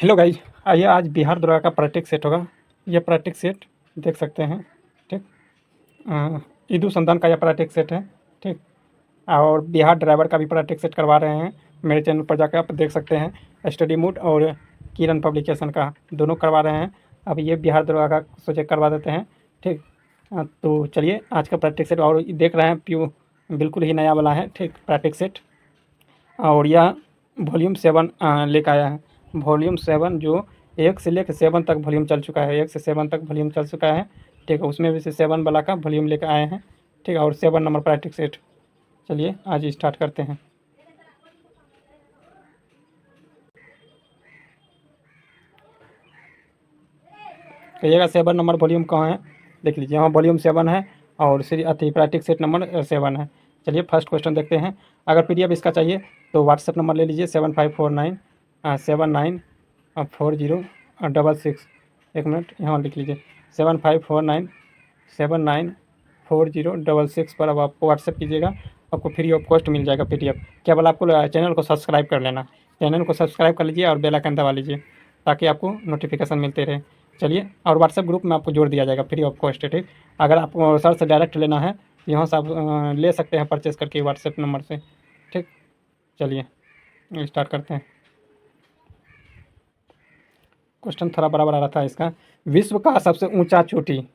Hello guys, आइए आज बिहार दरोगा का प्रैक्टिस सेट होगा। यह प्रैक्टिस सेट देख सकते हैं। ठीक, ईदू संतान का यह प्रैक्टिस सेट है। ठीक, और बिहार ड्राइवर का भी प्रैक्टिस सेट करवा रहे हैं। मेरे चैनल पर जाकर आप देख सकते हैं। स्टडी मूड और किरण पब्लिकेशन का दोनों करवा रहे हैं। अब ये बिहार दरोगा का सोचे करवा देते हैं। ठीक, तो चलिए आज का प्रैक्टिस सेट और देख रहे हैं प्यू बिल्कुल ही नया वाला है। ठीक, प्रैक्टिस सेट और यह वॉल्यूम 7 लेकर आया है। वॉल्यूम 7 जो 1 से लेकर 7 तक वॉल्यूम चल चुका है। 1 से 7 तक वॉल्यूम चल चुका है। ठीक है, उसमें भी से 7 वाला का वॉल्यूम लेकर आए हैं। ठीक है, और 7 नंबर प्रैक्टिस सेट। चलिए आज स्टार्ट करते हैं। कहिएगा 7 नंबर वॉल्यूम कहाँ है, देख लीजिए यहाँ वॉल्यूम 7 है और प्रैक्टिस सेट नंबर 7 है। चलिए फर्स्ट क्वेश्चन देखते हैं। अगर PDF इसका चाहिए तो व्हाट्सएप नंबर ले लीजिए 7549794066। एक मिनट यहाँ लिख लीजिए 7549794066 पर अब आपको व्हाट्सएप कीजिएगा। आपको फ्री ऑफ कॉस्ट मिल जाएगा PDF। केवल आपको चैनल को सब्सक्राइब कर लेना। चैनल को सब्सक्राइब कर लीजिए और बेल आइकन दबा लीजिए ताकि आपको नोटिफिकेशन मिलते रहे। चलिए, और व्हाट्सएप ग्रुप में आपको जोड़ दिया जाएगा फ्री ऑफ कॉस्ट है। ठीक, अगर आपको सर से डायरेक्ट लेना है तो यहाँ से आप ले सकते हैं परचेस करके व्हाट्सएप नंबर से। ठीक, चलिए स्टार्ट करते हैं। क्वेश्चन थोड़ा बड़ा बड़ा रहता है इसका। विश्व का सबसे ऊंचा चोटी,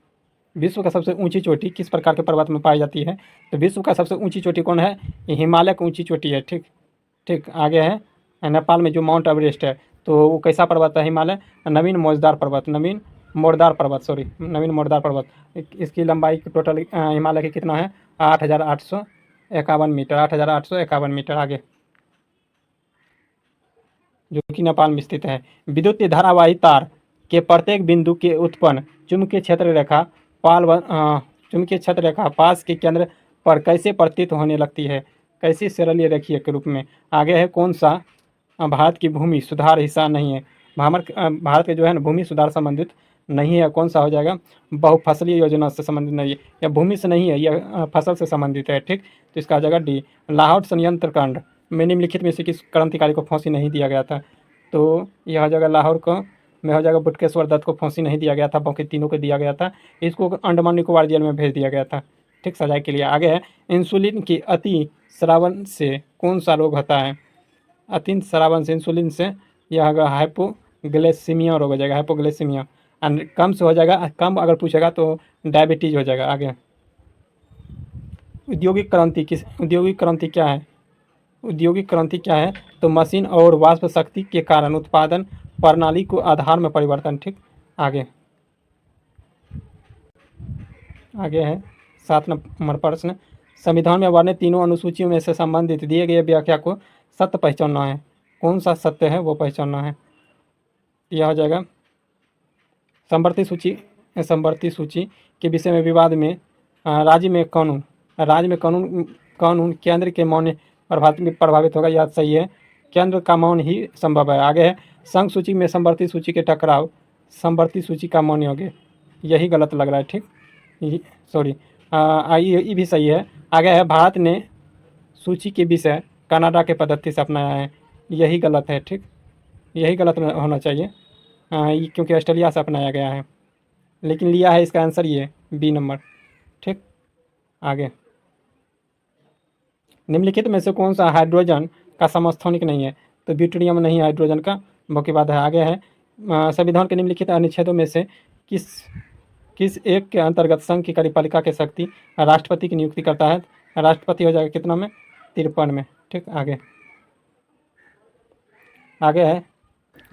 विश्व का सबसे ऊंची चोटी किस प्रकार के पर्वत में पाई जाती है? तो विश्व का सबसे ऊंची चोटी कौन है? ये हिमालय की ऊंची चोटी है। ठीक, ठीक, आगे है नेपाल में जो माउंट एवरेस्ट है। तो वो कैसा पर्वत है? हिमालय नवीन मोजदार पर्वत, नवीन मोरदार पर्वत, सॉरी नवीन मोरदार पर्वत। इसकी लंबाई टोटल हिमालय की कितना है? 8,851 मीटर, 8,851 मीटर। आगे जो कि नेपाल में स्थित है। विद्युत धारावाही तार के प्रत्येक बिंदु के उत्पन्न चुंबकीय क्षेत्र रेखा चुंबकीय क्षेत्र रेखा पास के केंद्र पर कैसे प्रतीत होने लगती है? कैसी सरलीय रेखीय के रूप में। आगे है कौन सा भारत की भूमि सुधार हिस्सा नहीं है? भारत के जो है ना भूमि सुधार संबंधित नहीं है। कौन सा हो जाएगा? बहुफसलीय योजना से संबंधित नहीं है, या भूमि से नहीं है, यह फसल से संबंधित है। ठीक, तो इसका हो जाएगा D। लाहौर संयंत्र कांड में निम्नलिखित में से किस क्रांतिकारी को फांसी नहीं दिया गया था? तो यह हो जाएगा लाहौर को में हो जाएगा बुटकेश्वर दत्त को फांसी नहीं दिया गया था, बाकी तीनों को दिया गया था। इसको अंडमान निकोबार जेल में भेज दिया गया था। ठीक, सजाए के लिए। आगे है इंसुलिन की अति स्रावन से कौन सा रोग होता है? अति स्रावन से, इंसुलिन से यह होगा हाइपोग्लाइसीमिया रोग हो जाएगा, हाइपोग्लाइसीमिया। एंड कम से हो जाएगा, कम अगर पूछेगा तो डायबिटीज हो जाएगा। आगे औद्योगिक क्रांति औद्योगिक क्रांति क्या है? औद्योगिक क्रांति क्या है? तो मशीन और वाष्प शक्ति के कारण उत्पादन प्रणाली को आधार में परिवर्तन। ठीक, आगे है 7 नंबर प्रश्न। संविधान में वर्णित तीनों अनुसूचियों में से संबंधित दिए गए व्याख्या को सत्य पहचानना है। कौन सा सत्य है वो पहचानना है? यह हो जाएगा संवर्ती सूची के विषय में विवाद में राज्य में कानून केंद्र के मौन प्रभावित होगा। यह सही है, केंद्र का मौन ही संभव है। आगे है संघ सूची में संवर्ती सूची के टकराव संवर्ती सूची का मौन होगा। यही गलत लग रहा है। ठीक, सॉरी, ये भी सही है। आगे है भारत ने सूची के विषय कनाडा के पद्धति से अपनाया है। यही गलत है। ठीक, यही गलत होना चाहिए क्योंकि ऑस्ट्रेलिया से अपनाया गया है, लेकिन लिया है इसका आंसर ये B नंबर। ठीक, आगे निम्नलिखित में से कौन सा हाइड्रोजन का समस्थानिक नहीं है? तो ड्यूटेरियम नहीं है हाइड्रोजन का, बाकी बात है। आगे है संविधान के निम्नलिखित अनुच्छेदों में से किस एक के अंतर्गत संघ की कार्यपालिका के शक्ति राष्ट्रपति की नियुक्ति करता है? राष्ट्रपति हो जाएगा कितना में? 53 में। ठीक, आगे है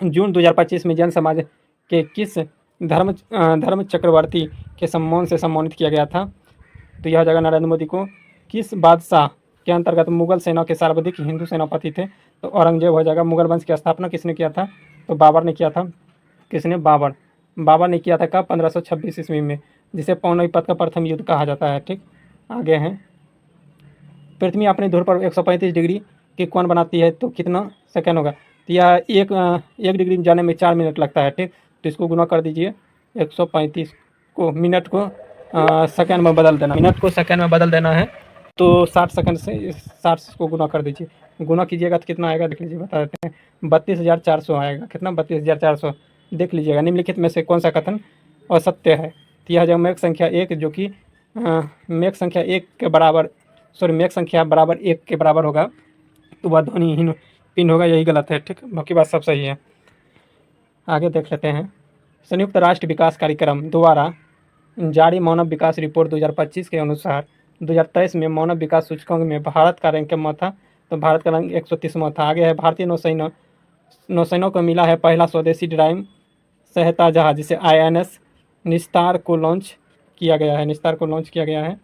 जून 2025 में जन समाज के किस धर्म चक्रवर्ती के सम्मान से सम्मानित किया गया था? तो यह जगह नरेंद्र मोदी को। किस बादशाह के अंतर्गत मुगल सेना के सर्वाधिक हिंदू सेनापति थे? तो औरंगजेब हो जाएगा। मुगल वंश की स्थापना किसने किया था? तो बाबर ने किया था। किसने? बाबर ने किया था। कब? 1526 ईस्वी में, जिसे पानीपत का प्रथम युद्ध कहा जाता है। ठीक, आगे है पृथ्वी अपने धुर पर 135 डिग्री के कोण बनाती है तो कितना सेकंड होगा? तो यह एक डिग्री में जाने में 4 मिनट लगता है। ठीक, तो इसको गुना कर दीजिए 135 को मिनट को सेकंड में बदल देना, मिनट को सेकंड में बदल देना है। तो 60 सेकंड से 60 को गुना कर दीजिए। गुना कीजिएगा तो कितना आएगा देख लीजिए, बता देते हैं। 32,400 आएगा। कितना? 32,400। देख लीजिएगा, निम्नलिखित में से कौन सा कथन असत्य है? तो यह हो जाएगा मेक संख्या 1 जो कि मेक संख्या 1 के बराबर, सॉरी मेक संख्या बराबर 1 के बराबर होगा, तो वह ध्वनिहीन पिंड होगा, यही गलत है। ठीक, बाकी बात सब सही है। आगे देख लेते हैं। संयुक्त राष्ट्र विकास कार्यक्रम द्वारा जारी मानव विकास रिपोर्ट 2025 के अनुसार 2023 में मानव विकास सूचकांक में भारत का रैंक कितना था? तो भारत का रैंक 130वां था। आगे है भारतीय नौसेना को मिला है पहला स्वदेशी ड्राइव सहायता जहाज, जिसे INS निस्तार को लॉन्च किया गया है। निस्तार को लॉन्च किया गया है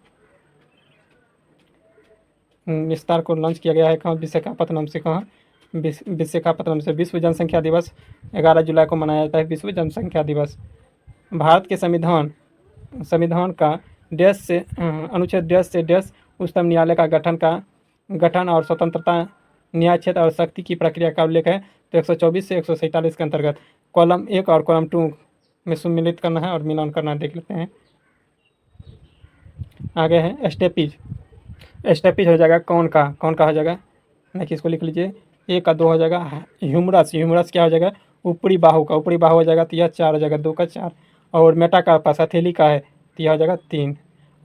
निस्तार को लॉन्च किया गया है कहाँ? विशाखापत्तनम से। कहाँ? विशाखापत्तनम से। विश्व जनसंख्या दिवस 11 जुलाई को मनाया जाता है, विश्व जनसंख्या दिवस। भारत के संविधान का देश से अनुच्छेद देश से देश उच्चतम न्यायालय का गठन और स्वतंत्रता, न्याय क्षेत्र और शक्ति की प्रक्रिया का उल्लेख है। तो 124 से 147 के अंतर्गत कॉलम 1 और कॉलम 2 में सम्मिलित करना है और मिलान करना है। देख लेते हैं। आगे है स्टेपीज। स्टेपीज हो जाएगा कौन का हो जाएगा? देखिए इसको लिख लीजिए। 1 का 2 हो जाएगा ह्यूमरस क्या हो जाएगा? ऊपरी बाहु हो जाएगा, तो यह 4 हो जाएगा, 2 का 4। और मेटाकार्पस हथेली का है, तो यह हो जाएगा 3।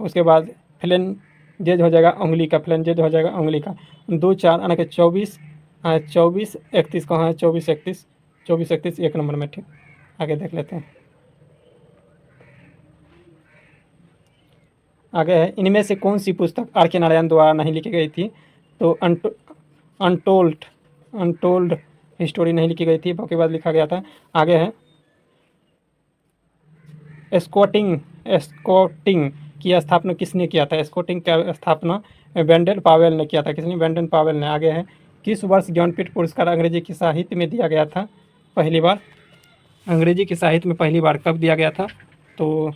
उसके बाद फ्लेंजेज हो जाएगा उंगली का, 2 4 यानी कि 24 31 कहाँ है? 24 31 1 नंबर में। ठीक, आगे देख लेते हैं। आगे है इनमें से कौन सी पुस्तक RK नारायण द्वारा नहीं लिखी गई थी? तो अनटोल्ड हिस्टोरी नहीं लिखी गई थी, बाकी बाद लिखा गया था। आगे है स्कॉटिंग की स्थापना किसने किया था? स्कॉटिंग की स्थापना वेंडल पावेल ने किया था। किसने? वेंडल पावेल ने। आगे है किस वर्ष ज्ञानपीठ पुरस्कार अंग्रेजी की साहित्य में दिया गया था पहली बार? अंग्रेजी की साहित्य में पहली बार कब दिया गया था? तो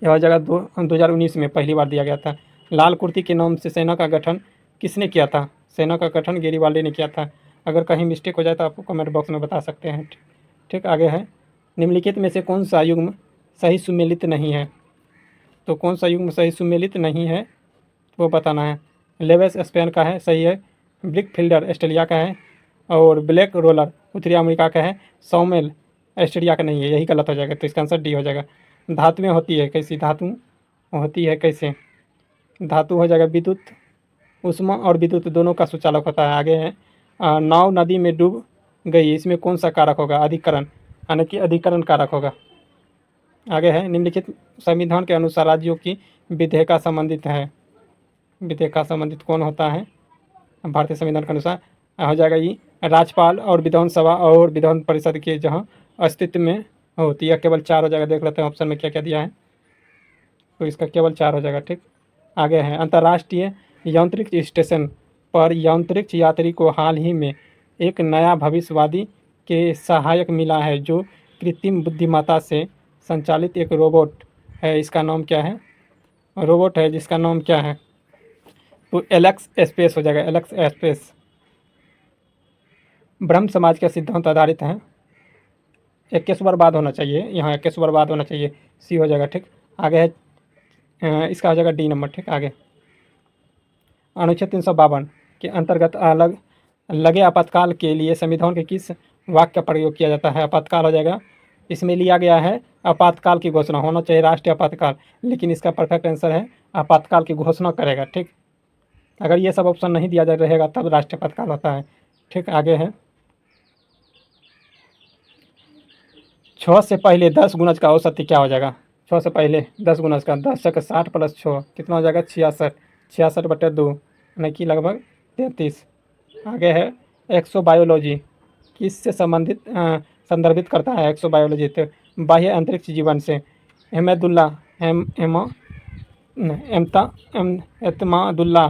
यह जगह 2019 में पहली बार दिया गया था। लाल कुर्ती के नाम से सेना का गठन किसने किया था? सेना का गठन गेरीवाल्डी ने किया था। अगर कहीं मिस्टेक हो जाए तो आप कमेंट बॉक्स में बता सकते हैं। ठीक, आगे है निम्नलिखित में से कौन सा युग्म सही सुमेलित नहीं है? तो कौन सा युग्म सही सुमेलित नहीं है वो बताना है। लेवेस स्पेन का है, सही है। ब्रिक फील्डर ऑस्ट्रेलिया का है, और ब्लैक रोलर उत्तरी अमेरिका का है। सौमेल ऑस्ट्रेलिया का नहीं है, यही गलत हो जाएगा, तो इसका आंसर डी हो जाएगा। धातुएं होती है कैसी? धातु होती है कैसे? धातु हो जाएगा विद्युत, उष्मा और विद्युत दोनों का सुचालक होता है। आगे है नाव नदी में डूब गई, इसमें कौन सा कारक होगा? अधिकरण, यानी कि अधिकरण कारक होगा। आगे है निम्नलिखित संविधान के अनुसार राज्यों की विधेयक संबंधित है। विधेयक संबंधित कौन होता है भारतीय संविधान के अनुसार? हो जाएगा ये राज्यपाल और विधानसभा और विधान परिषद के जहाँ अस्तित्व में होती है। केवल 4 हो जाएगा। देख लेते हैं ऑप्शन में क्या क्या दिया है, तो इसका केवल 4 हो जाएगा। ठीक, आगे है अंतर्राष्ट्रीय अंतरिक्ष स्टेशन पर अंतरिक्ष यात्री को हाल ही में एक नया भविष्यवादी के सहायक मिला है जो कृत्रिम बुद्धिमत्ता से संचालित एक रोबोट है। इसका नाम क्या है? रोबोट है जिसका नाम क्या है? तो एलेक्स स्पेस हो जाएगा, एलेक्स स्पेस। ब्रह्म समाज का सिद्धांत आधारित है। 21 बर्बाद होना चाहिए, यहाँ 21 बर्बाद होना चाहिए, सी हो जाएगा। ठीक, आगे है इसका हो जाएगा डी नंबर। ठीक, आगे अनुच्छेद 352 के अंतर्गत लगे आपातकाल के लिए संविधान के किस वाक्य का प्रयोग किया जाता है? आपातकाल हो जाएगा, इसमें लिया गया है आपातकाल की घोषणा, होना चाहिए राष्ट्रीय आपातकाल, लेकिन इसका परफेक्ट आंसर है आपातकाल की घोषणा करेगा। ठीक, अगर ये सब ऑप्शन नहीं दिया जा रहेगा तब राष्ट्रीय आपातकाल होता है। ठीक, आगे है 6 से पहले 10 गुणज का औसत क्या हो जाएगा? 6 से पहले 10 गुणज का 10 से 60 प्लस 6 कितना हो जाएगा? 66। 66/2 यानी कि लगभग 33। आगे है एक्सोबायोलॉजी किससे संदर्भित करता है? एक्सोबायोलॉजी तो बाह्य अंतरिक्ष जीवन से। एतमादुल्ला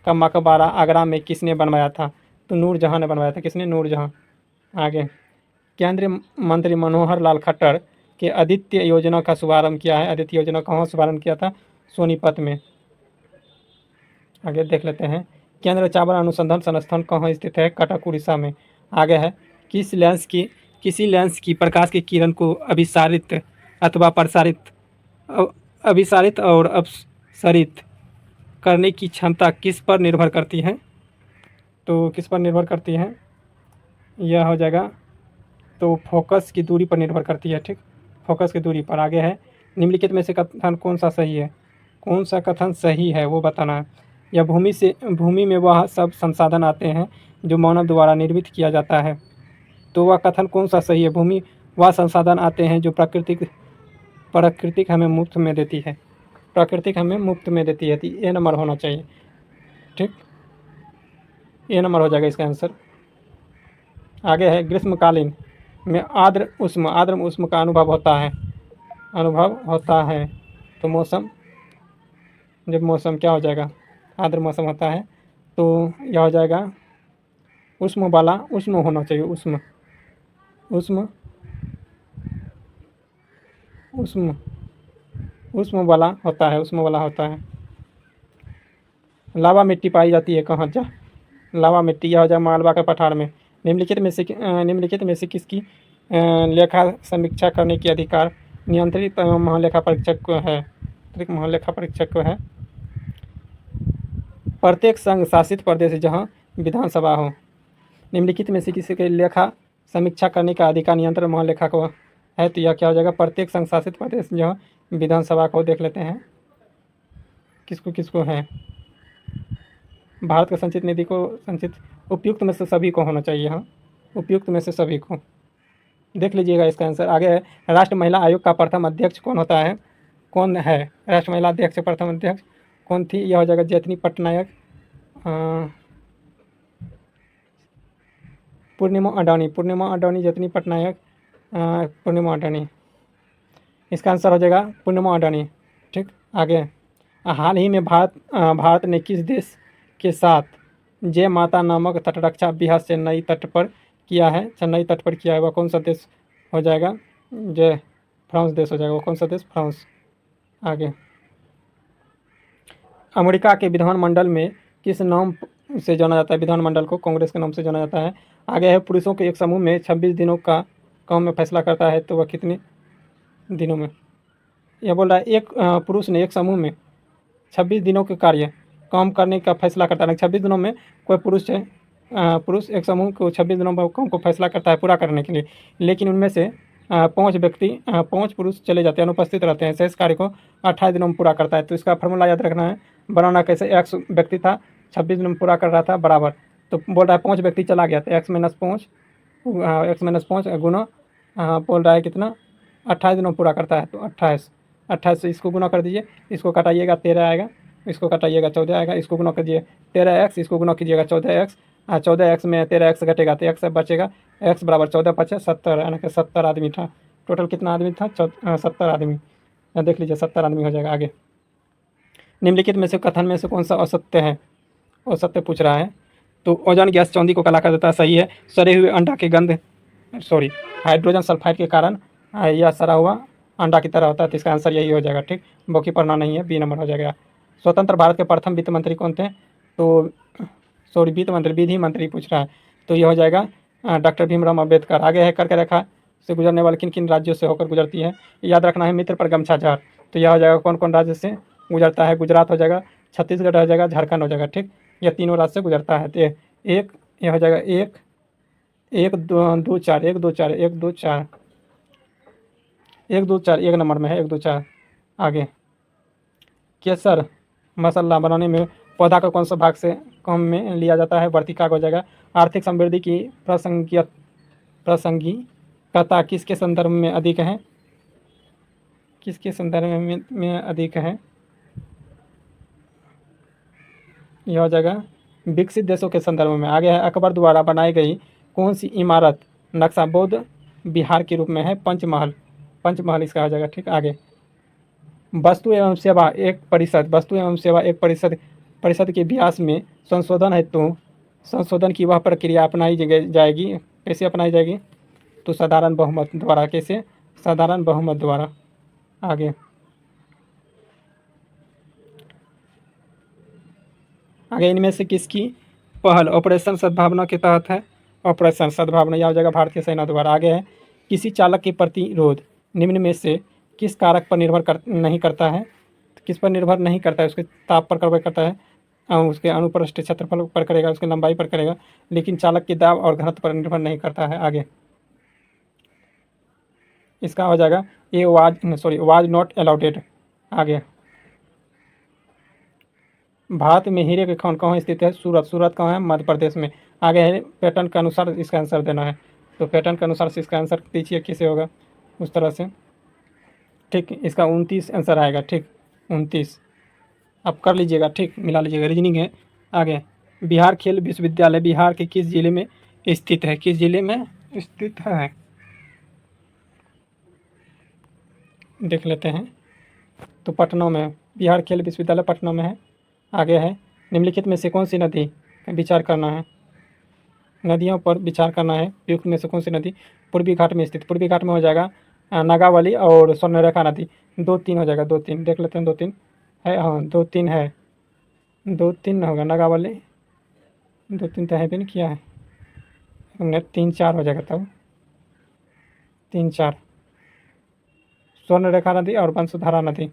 का मकबरा आगरा में किसने बनवाया था? तो नूरजहाँ ने बनवाया था। किसने? नूरजहाँ। आगे केंद्रीय मंत्री मनोहर लाल खट्टर के आदित्य योजना का शुभारंभ किया है। आदित्य योजना कहाँ शुभारंभ किया था? सोनीपत में। आगे देख लेते हैं केंद्रीय चावल अनुसंधान संस्थान कहाँ स्थित है? कटक उड़ीसा में। आगे है किसी लेंस की प्रकाश की किरण को अभिसारित और अपसरित करने की क्षमता किस पर निर्भर करती है? तो किस पर निर्भर करती है? यह हो जाएगा तो फोकस की दूरी पर निर्भर करती है। ठीक, फोकस की दूरी पर। आगे है, निम्नलिखित में से कथन कौन सा सही है? कौन सा कथन सही है वो बताना है। या भूमि में वह सब संसाधन आते हैं जो मानव द्वारा निर्मित किया जाता है। तो वह कथन कौन सा सही है? भूमि वह संसाधन आते हैं जो प्राकृतिक हमें मुफ्त में देती है। प्राकृतिक हमें मुफ्त में देती है, तो ए नंबर होना चाहिए। ठीक, ए नंबर हो जाएगा इसका आंसर। आगे है, ग्रीष्मकालीन में आर्द्र उष्म का अनुभव होता है। तो मौसम, जब मौसम क्या हो जाएगा? आर्द्र मौसम होता है, तो यह हो जाएगा उष्म वाला, उष्म होना चाहिए। उष्म उष्म उष्म उष्म वाला होता है, उष्म वाला होता है। लावा मिट्टी पाई जाती है कहाँ? जा लावा मिट्टी, यह हो जाए मालवा के पठार में। निम्नलिखित में से किसकी लेखा समीक्षा करने की अधिकार नियंत्रित महालेखा परीक्षक को है? महालेखा परीक्षक को है। प्रत्येक संघ शासित प्रदेश जहाँ विधानसभा हो। निम्नलिखित में से किसी के लेखा समीक्षा करने का अधिकार नियंत्रण महालेखा को है, तो यह क्या हो जाएगा? प्रत्येक संघ शासित प्रदेश जहाँ विधानसभा को। देख लेते हैं किसको किसको है। भारत के संचित निधि को संचित उपयुक्त में से सभी को होना चाहिए। हाँ, उपयुक्त में से सभी को। देख लीजिएगा इसका आंसर। आगे है, राष्ट्रीय महिला आयोग का प्रथम अध्यक्ष कौन होता है? कौन है राष्ट्रीय महिला अध्यक्ष? प्रथम अध्यक्ष कौन थी? यह हो जाएगा जैतनी पटनायक, पूर्णिमा अडानी, जैतनी पटनायक, पूर्णिमा अडानी। इसका आंसर हो जाएगा पूर्णिमा अडानी। ठीक, आगे, हाल ही में भारत ने किस देश के साथ जय माता नामक तटरक्षा अभ्यास चेन्नई तट पर किया है? वह कौन सा देश हो जाएगा? जय फ्रांस देश हो जाएगा। वो कौन सा देश? फ्रांस। आगे, अमेरिका के विधानमंडल में किस नाम से जाना जाता है? विधानमंडल को कांग्रेस के नाम से जाना जाता है। आगे है, पुरुषों के एक समूह में 26 दिनों का काम में फैसला करता है, तो वह कितने दिनों में? यह बोल रहा है एक पुरुष ने एक समूह में 26 दिनों के कार्य काम करने का फैसला करता है। 26 दिनों में कोई पुरुष एक समूह को 26 दिनों में काम को फैसला करता है पूरा करने के लिए, लेकिन उनमें से 5 पुरुष चले जाते हैं, अनुपस्थित रहते हैं। शेष कार्य को 28 दिनों में पूरा करता है। तो इसका फॉर्मूला याद रखना है, बनाना कैसे। एक्स व्यक्ति था, 26 दिनों में पूरा कर रहा था, बराबर। तो बोल रहा है 5 व्यक्ति चला गया, तो x-5 गुना बोल रहा है कितना? 28 दिनों में पूरा करता है, तो 28 से इसको गुना कर दीजिए, इसको कटाइएगा 13 आएगा, इसको कटाइएगा 14 आएगा, इसको गुना कीजिए 13x, इसको गुना कीजिएगा 14x, 14x में 13x घटेगा तो x बचेगा, x बराबर 14 5 70, यानी कि 70 आदमी था। टोटल कितना आदमी था? 70 आदमी। देख लीजिए 70 आदमी हो जाएगा। आगे, निम्नलिखित में से कथन में से कौन सा असत्य है? असत्य पूछ रहा है। तो ओजोन गैस चांदी को काला कर देता है, सही है। सड़े हुए अंडा की गंध, हाइड्रोजन सल्फाइड के कारण यह सड़ा हुआ अंडा की तरह होता है, तो इसका आंसर यही हो जाएगा। ठीक, बाकी पढ़ना नहीं है, बी नंबर हो जाएगा। स्वतंत्र भारत के प्रथम वित्त मंत्री कौन थे? तो विधि मंत्री पूछ रहा है, तो यह हो जाएगा डॉक्टर भीमराव अम्बेडकर। आगे है, कर्क रेखा से गुजरने वाले किन किन राज्यों से होकर गुजरती है? याद रखना है, मित्र पर गमछा झाड़। तो यह हो जाएगा कौन कौन राज्य से गुजरता है? गुजरात हो जाएगा, छत्तीसगढ़ हो जाएगा, झारखंड हो जाएगा। ठीक, यह तीनों राज्य से गुजरता है। तो यह हो जाएगा 1 2 4 1 नंबर में है, 1 2 4। आगे, केसर मसाला बनाने में पौधा का कौन सा भाग से काम में लिया जाता है? वर्तिका हो जाएगा। आर्थिक समृद्धि की प्रासंगिकता किसके संदर्भ में अधिक है? किसके संदर्भ में अधिक है? यह हो जाएगा विकसित देशों के संदर्भ में। आगे है, अकबर द्वारा बनाई गई कौन सी इमारत नक्शा बौद्ध विहार के रूप में है? पंचमहल इसका हो जाएगा। ठीक, आगे, वस्तु एवं सेवा एक परिषद के अभ्यास में संशोधन है, तो संशोधन की वह प्रक्रिया अपनाई जाएगी, कैसे अपनाई जाएगी? तो साधारण बहुमत द्वारा। कैसे? साधारण बहुमत द्वारा। आगे, इनमें से किसकी पहल ऑपरेशन सद्भावना के तहत है? ऑपरेशन सद्भावना, यह हो जाएगा भारतीय सेना द्वारा। आगे है, किसी चालक के प्रतिरोध निम्न में से किस कारक पर निर्भर नहीं करता है? किस पर निर्भर नहीं करता है? उसके ताप पर निर्भर करता है। उसके अनुप्रस्थ क्षेत्रफल पर करेगा, उसकी लंबाई पर करेगा, लेकिन चालक के दाब और घनत्व पर निर्भर नहीं करता है। आगे इसका हो जाएगा ए वाज नॉट अलाउडेड। आगे भारत में हीरे के खान कहाँ स्थित है? सूरत। सूरत कहाँ है? मध्य प्रदेश में। आगे है पैटर्न के अनुसार इसका आंसर देना है, तो पैटर्न के अनुसार से इसका आंसर दीजिए कैसे होगा उस तरह से। ठीक, इसका 29 आंसर आएगा। ठीक, 29 आप कर लीजिएगा। ठीक, मिला लीजिएगा, रीजनिंग है। आगे बिहार खेल विश्वविद्यालय बिहार के किस जिले में स्थित है? किस जिले में स्थित है देख लेते हैं। तो पटना में, बिहार खेल विश्वविद्यालय पटना में है। आगे है निम्नलिखित में से कौन सी नदी विचार करना है? नदियों पर विचार करना है। उपयुक्त में से कौन सी नदी पूर्वी घाट में स्थित? पूर्वी घाट में हो जाएगा नागावली और स्वर्णरेखा नदी। 2-3 हो जाएगा, 2-3 देख लेते हैं। 2-3 है, हाँ 2-3 है। 2-3 होगा नागावली, 2-3 तो है भी नहीं किया है हमने। 3-4 हो जाएगा तब, 3-4 स्वर्णरेखा नदी और वंशधारा नदी।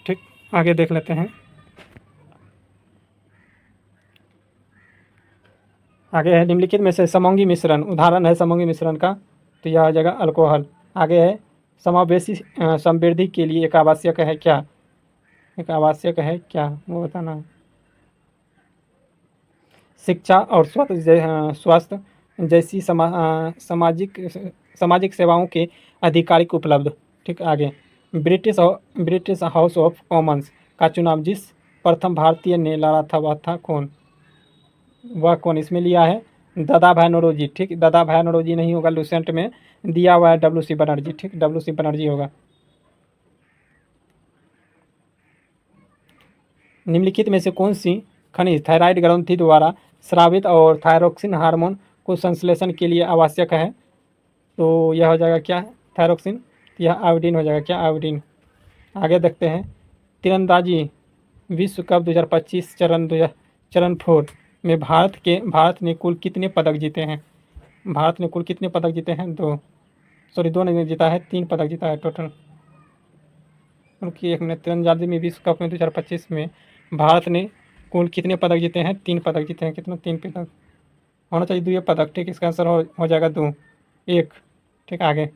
ठीक, आगे देख लेते हैं। आगे है निम्नलिखित में से समोंगी मिश्रण उदाहरण है समोंगी मिश्रण का, तो यह आ जाएगा अल्कोहल। आगे है समावेशी समृद्धि के लिए एक आवश्यक है क्या? एक आवश्यक है क्या वो बताना है। शिक्षा और स्वास्थ्य जैसी सामाजिक सेवाओं के आधिकारिक उपलब्ध। ठीक, आगे ब्रिटिश हाउस ऑफ कॉमन्स का चुनाव जिस प्रथम भारतीय ने लड़ा था वह था कौन? वह कौन इसमें लिया है? दादा भाई नौरोजी। ठीक, दादा भाई नौरोजी नहीं होगा, लुसेंट में दिया हुआ है WC बनर्जी। ठीक, WC बनर्जी होगा। निम्नलिखित में से कौन सी खनिज थायराइड ग्रंथि द्वारा स्रावित और थायरोक्सिन हार्मोन को संश्लेषण के लिए आवश्यक है? तो यह हो जाएगा क्या? थायरोक्सिन। यह आयोडीन हो जाएगा। क्या? आयोडीन। आगे देखते हैं तीरंदाजी विश्व कप 2025 चरण 4 में भारत ने कुल कितने पदक जीते हैं? भारत ने कुल कितने पदक जीते हैं? 2 नहीं जीता है, 3 पदक जीता है टोटल। उनकी एक मिनट, तीरंदाजी में विश्व कप में 2025 में भारत ने कुल कितने पदक जीते हैं? 3 पदक जीते हैं। कितना? 3 पदक होना चाहिए, 2 पदक। ठीक, इसका आंसर हो जाएगा 2, 1। ठीक, आगे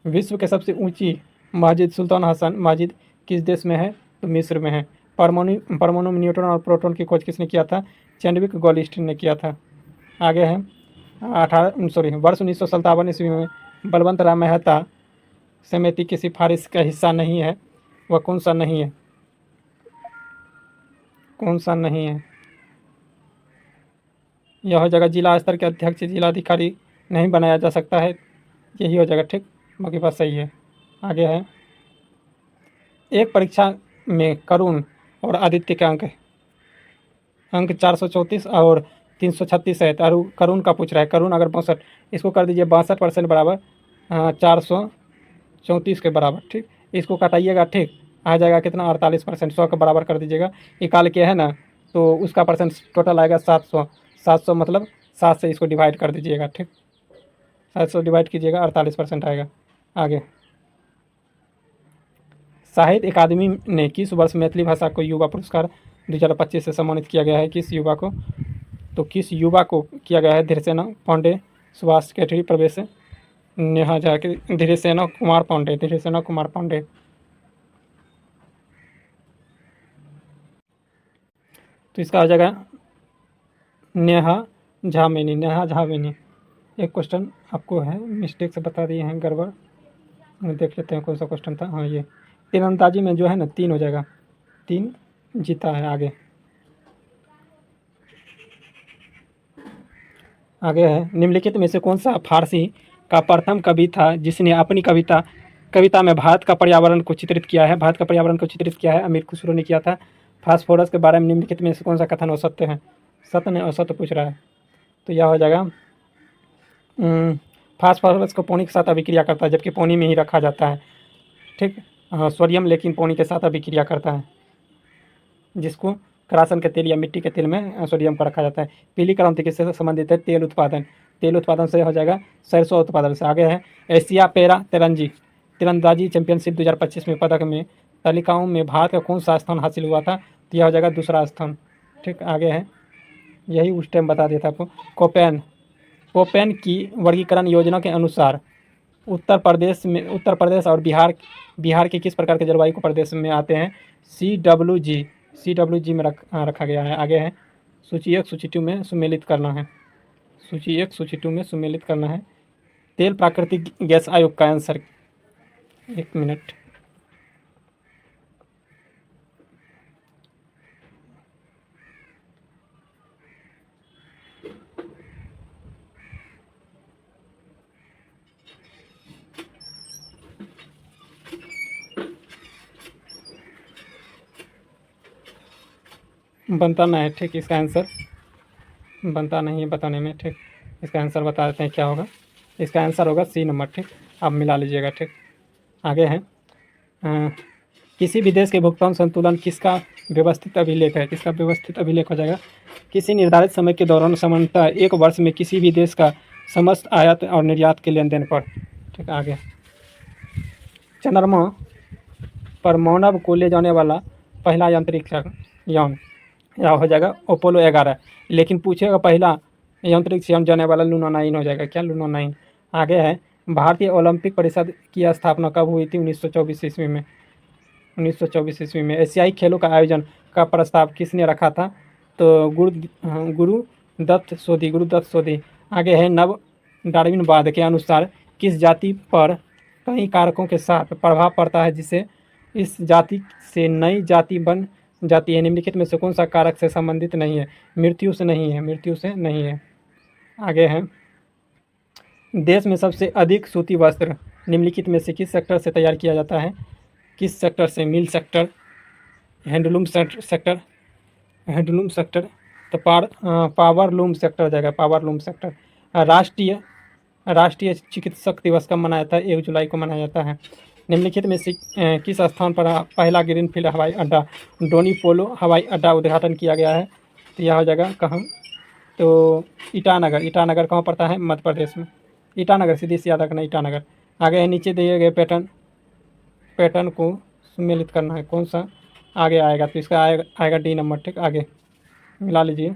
विश्व के सबसे ऊंची मस्जिद सुल्तान हसन मस्जिद किस देश में है? तो मिस्र में है। परमाणु में न्यूट्रॉन और प्रोटॉन की खोज किसने किया था? चैडविक गोल्डस्टीन ने किया था। आगे है वर्ष 1957 ईस्वी में बलवंत राय मेहता समिति की सिफारिश का हिस्सा नहीं है, वह कौन सा नहीं है? कौन सा नहीं है? यह हो जाएगा जिला स्तर के अध्यक्ष जिलाधिकारी नहीं बनाया जा सकता है, यही हो जाएगा। ठीक, बाकी बात सही है। आगे है एक परीक्षा में करुण और आदित्य के अंक 434 और 336 है। तो करुण का पूछ रहा है। करुण अगर 62, इसको कर दीजिए 62% बराबर 434 के बराबर। ठीक, इसको कटाइएगा। ठीक, आ जाएगा कितना? 48%। 100 के बराबर कर दीजिएगा। निकाल के है ना, तो उसका परसेंट टोटल आएगा 700। 700 मतलब 7 से इसको डिवाइड कर दीजिएगा। ठीक, 700 डिवाइड कीजिएगा, 48% आएगा। आगे साहित्य अकादमी ने किस वर्ष मैथिली भाषा को युवा पुरस्कार 2025 से सम्मानित किया गया है? किस युवा को? तो किस युवा को किया गया है? धीरेसेना पांडे, सुभाष केठरी, प्रवेश नेहा झा के धीरेसेना कुमार पांडे। तो इसका आ जाएगा नेहा झामेनी। एक क्वेश्चन आपको है मिस्टेक से बता दिए हैं, गड़बड़। देख लेते हैं कौन सा क्वेश्चन था। हाँ, ये तीरंदाजी में जो है ना 3 हो जाएगा, 3 जीता है। आगे है निम्नलिखित में से कौन सा फारसी का प्रथम कवि था जिसने अपनी कविता में भारत का पर्यावरण को चित्रित किया है? भारत का पर्यावरण को चित्रित किया है अमीर खुसरो ने किया था। फास्फोरस के बारे में निम्नलिखित में से कौन सा कथन असत्य है? सत्य ने असत्य पूछ रहा है, तो यह हो जाएगा फास्फोरस को पानी के साथ अभिक्रिया करता है, जबकि पानी में ही रखा जाता है। ठीक, सोडियम लेकिन पानी के साथ अभिक्रिया करता है, जिसको करासन के तेल या मिट्टी के तेल में सोडियम को रखा जाता है। पीली क्रांति किससे संबंधित है? तेल उत्पादन से हो जाएगा, सरसों उत्पादन से। आगे है एशिया पैरा तीरंदाजी चैंपियनशिप 2025 में पदक में तालिकाओं में भारत का कौन सा स्थान हासिल हुआ था? तो यह हो जाएगा दूसरा स्थान। ठीक, आगे है, यही उस टाइम बता दिया था आपको। कोपेन कोपेन की वर्गीकरण योजना के अनुसार उत्तर प्रदेश और बिहार के किस प्रकार के जलवायु को प्रदेश में आते हैं? CWG में रखा गया है। आगे है, सूची 1 सूची 2 में सुमेलित करना है। सूची 1 सूची 2 में सुमेलित करना है। तेल प्राकृतिक गैस आयोग का आंसर, 1 मिनट। बनता नहीं है, ठीक, इसका आंसर बनता नहीं है बताने में। ठीक, इसका आंसर बता देते हैं क्या होगा। इसका आंसर होगा सी नंबर। ठीक, आप मिला लीजिएगा। ठीक, आगे है, किसी भी देश के भुगतान संतुलन किसका व्यवस्थित अभिलेख है? किसका व्यवस्थित अभिलेख हो जाएगा? किसी निर्धारित समय के दौरान सामान्यतः एक वर्ष में किसी भी देश का समस्त आयात और निर्यात के लेन देन पर। ठीक, आगे, चंद्रमा पर मानव को ले जाने वाला पहला अंतरिक्ष यान या हो जाएगा अपोलो 11। लेकिन पूछेगा पहला अंतरिक्ष यान जाने वाला लूना 9 हो जाएगा। क्या? लूना 9। आगे है, भारतीय ओलंपिक परिषद की स्थापना कब हुई थी? 1924 ईस्वी में। 1924 ईस्वी में। एशियाई खेलों का आयोजन का प्रस्ताव किसने रखा था? तो गुरुदत्त सोधी। आगे है, नव डार्विनवाद के अनुसार किस जाति पर कई कारकों के साथ प्रभाव पड़ता है जिससे इस जाति से नई जाति बन जाती है? निम्नलिखित में से कौन सा कारक से संबंधित नहीं है? मृत्यु से नहीं है। आगे है, देश में सबसे अधिक सूती वस्त्र निम्नलिखित में से किस सेक्टर से तैयार किया जाता है? किस सेक्टर से? मिल सेक्टर, हैंडलूम सेक्टर, तो पावर लूम सेक्टर हो जाएगा। Power loom sector. राष्ट्रीय चिकित्सक दिवस कब मनाया जाता है? 1 जुलाई को मनाया जाता है। निम्नलिखित में से किस स्थान पर पहला ग्रीनफील्ड हवाई अड्डा डोनी पोलो हवाई अड्डा उद्घाटन किया गया है? तो यह हो जाएगा कहाँ? तो ईटानगर कहाँ पड़ता है? मध्य प्रदेश में। ईटानगर, सीधी सी याद रखना, ईटानगर। आगे है, नीचे दिए गए पैटर्न को सम्मिलित करना है। कौन सा आगे आएगा? तो इसका आएगा डी नंबर। ठीक, आगे मिला लीजिए।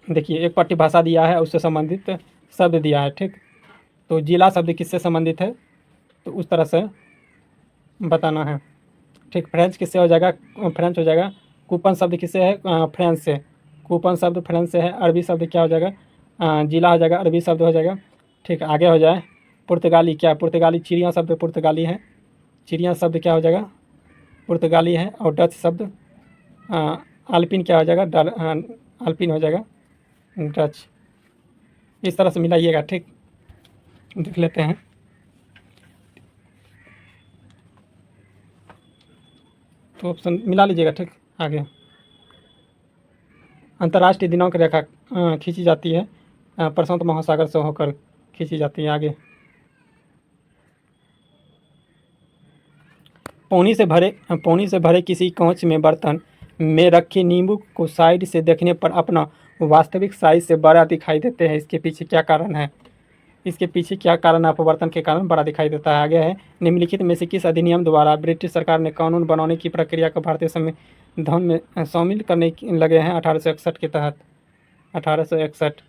देखिए, एक पट्टी भाषा दिया है, उससे संबंधित शब्द दिया है। ठीक, तो जिला शब्द किससे संबंधित है? तो उस तरह से बताना है। ठीक, फ्रेंच किससे हो जाएगा? फ्रेंच हो जाएगा। कूपन शब्द किससे है? फ्रेंच से। कूपन शब्द फ्रेंच से है। अरबी शब्द क्या हो जाएगा? जिला हो जाएगा, अरबी शब्द हो जाएगा। ठीक, आगे हो जाए, पुर्तगाली क्या है? पुर्तगाली, चिड़िया शब्द पुर्तगाली है। चिड़िया शब्द क्या हो जाएगा? पुर्तगाली है। और डच शब्द अल्पिन क्या हो जाएगा? अल्पिन हो जाएगा, डच। इस तरह से मिलाइएगा। ठीक, देख लेते हैं। तो ऑप्शन मिला लीजिएगा। ठीक, आगे, अंतर्राष्ट्रीय दिनांक रेखा खींची जाती है प्रशांत महासागर से होकर खींची जाती है। आगे, पानी से भरे किसी कांच में बर्तन में रखे नींबू को साइड से देखने पर अपना वास्तविक साइज से बड़ा दिखाई देते हैं। इसके पीछे क्या कारण है? अपवर्तन के कारण बड़ा दिखाई देता है। आगे है, निम्नलिखित में से किस अधिनियम द्वारा ब्रिटिश सरकार ने कानून बनाने की प्रक्रिया को भारतीय संविधान में शामिल करने लगे हैं 1861 के तहत? 1861।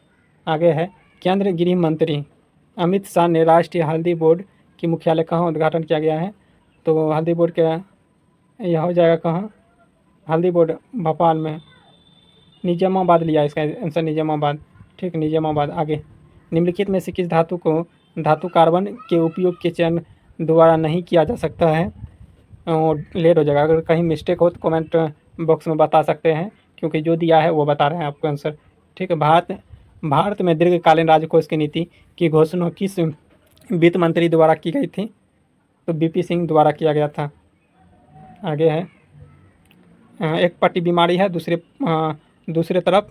आगे है, केंद्रीय गृह मंत्री अमित शाह ने राष्ट्रीय हल्दी बोर्ड की मुख्यालय कहाँ उद्घाटन किया गया है? तो हल्दी बोर्ड का यह हो जाएगा कहाँ? हल्दी बोर्ड भोपाल में, निजामाबाद लिया इसका आंसर, निजामाबाद। ठीक, निजामाबाद। आगे, निम्नलिखित में से किस धातु कार्बन के उपयोग के चयन द्वारा नहीं किया जा सकता है? और लेट हो जाएगा। अगर कहीं मिस्टेक हो तो कमेंट बॉक्स में बता सकते हैं, क्योंकि जो दिया है वो बता रहे हैं आपको आंसर। ठीक है, भारत में दीर्घकालीन राजकोष की नीति की घोषणा किस वित्त मंत्री द्वारा की गई थी? तो बीपी सिंह द्वारा किया गया था। आगे है, एक पट्टी बीमारी है, दूसरे तरफ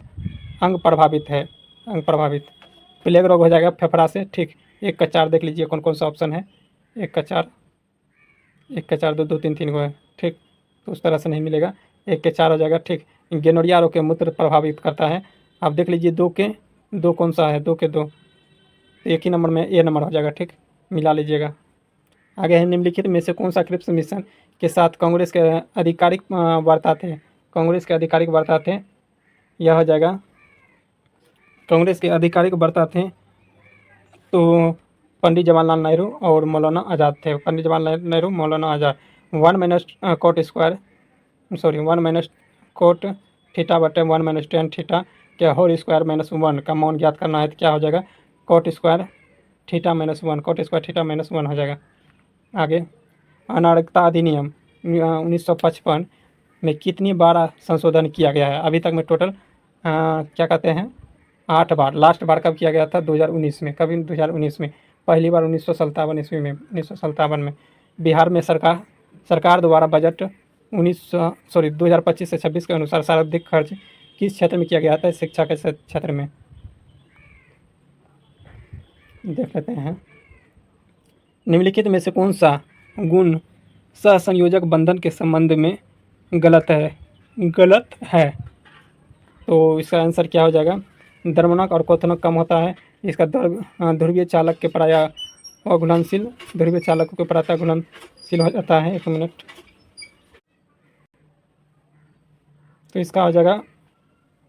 अंग प्रभावित। प्लेग रोग हो जाएगा फेफड़ा से। ठीक, 1 का 4 देख लीजिए कौन कौन सा ऑप्शन है। 1 का 4, 2 2 3 3 को है। ठीक, तो उस तरह से नहीं मिलेगा, 1 के 4 हो जाएगा। ठीक, गेनोरिया रोग के मूत्र प्रभावित करता है। आप देख लीजिए 2 के 2 कौन सा है? 2 के 2, तो एक ही नंबर में ए नंबर हो जाएगा। ठीक, मिला लीजिएगा। आगे है, निम्नलिखित में से कौन सा क्रिप्स मिशन के साथ कांग्रेस के आधिकारिक वार्ता थे? कांग्रेस के आधिकारिक वार्ता थे, यह हो जाएगा कांग्रेस के आधिकारिक वार्ता थे तो पंडित जवाहरलाल नेहरू और मौलाना आज़ाद थे। पंडित जवाहरलाल नेहरू, मौलाना आज़ाद। 1 minus cot square, sorry 1 minus cot theta बटे 1 माइनस टेन थीटा के होल स्क्वायर माइनस 1 का मान ज्ञात करना है तो क्या हो जाएगा? Coat square theta minus 1, coat square theta minus 1 हो जाएगा। आगे, अनारक्षता अधिनियम 1955 में कितनी बार संशोधन किया गया है? अभी तक में टोटल क्या कहते हैं 8 बार। लास्ट बार कब किया गया था? 2019 में। कभी 2019 में। पहली बार 1957 ईस्वी में, 1957 में। बिहार में सरकार द्वारा बजट 2025 से 26 के अनुसार सर्वाधिक खर्च किस क्षेत्र में किया गया था? शिक्षा के क्षेत्र में। देख लेते हैं, निम्नलिखित में से कौन सा गुण सहसंयोजक बंधन के संबंध में गलत है? गलत है तो इसका आंसर क्या हो जाएगा? द्रवणक और क्वथनक कम होता है। इसका ध्रुवीय चालक के प्राय अघुलनशील, ध्रुवीय चालकों के प्रायः घुलनशील हो जाता है। 1 मिनट। तो इसका हो जाएगा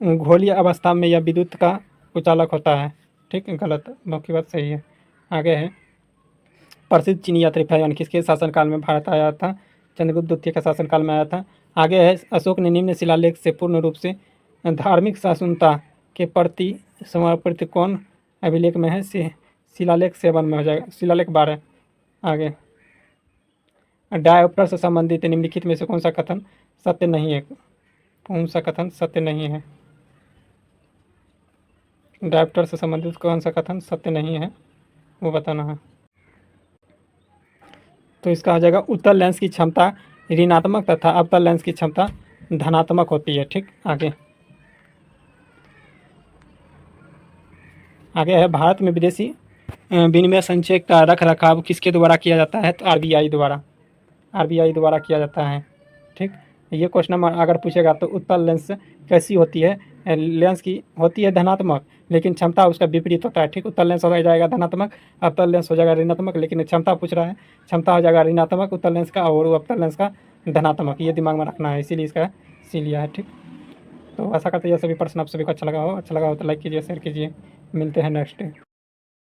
घोलीय अवस्था में यह विद्युत का कुचालक होता है। ठीक, गलत, बाकी बात सही है। आगे है, प्रसिद्ध चीनी यात्री फाहियान किसके शासनकाल में भारत आया था? चंद्रगुप्त द्वितीय का शासनकाल में आया था। आगे है, अशोक ने निम्न शिलालेख से पूर्ण रूप से धार्मिक सहिष्णुता के प्रति समर्पित कौन अभिलेख में है? शिलालेख 7 में हो जाएगा, शिलालेख 12। आगे, डायोप्टर से संबंधित निम्नलिखित में से कौन सा कथन सत्य नहीं है? कौन सा कथन सत्य नहीं है? डायोप्टर से संबंधित कौन सा कथन सत्य नहीं है वो बताना है। तो इसका आ जाएगा, उत्तल लेंस की क्षमता ऋणात्मक तथा अवतल लेंस की क्षमता धनात्मक होती है। ठीक, आगे है, भारत में विदेशी विनिमय संचय का रख रखाव किसके द्वारा किया जाता है? तो आरबीआई द्वारा किया जाता है। ठीक, ये क्वेश्चन अगर पूछेगा तो उत्तल लेंस कैसी होती है? लेंस की होती है धनात्मक, लेकिन क्षमता उसका विपरीत होता है। ठीक, उत्तल लेंस हो जाएगा धनात्मक, अवतल लेंस हो जाएगा ऋणात्मक, लेकिन क्षमता पूछ रहा है, क्षमता हो जाएगा ऋणात्मक उत्तल लेंस का और अवतल लेंस का धनात्मक। ये दिमाग में रखना है, इसीलिए इसका सी लिया है। ठीक, तो आशा करते हैं ये सभी प्रश्न आप सभी को अच्छा लगा हो तो लाइक कीजिए, शेयर कीजिए। मिलते हैं नेक्स्ट डे।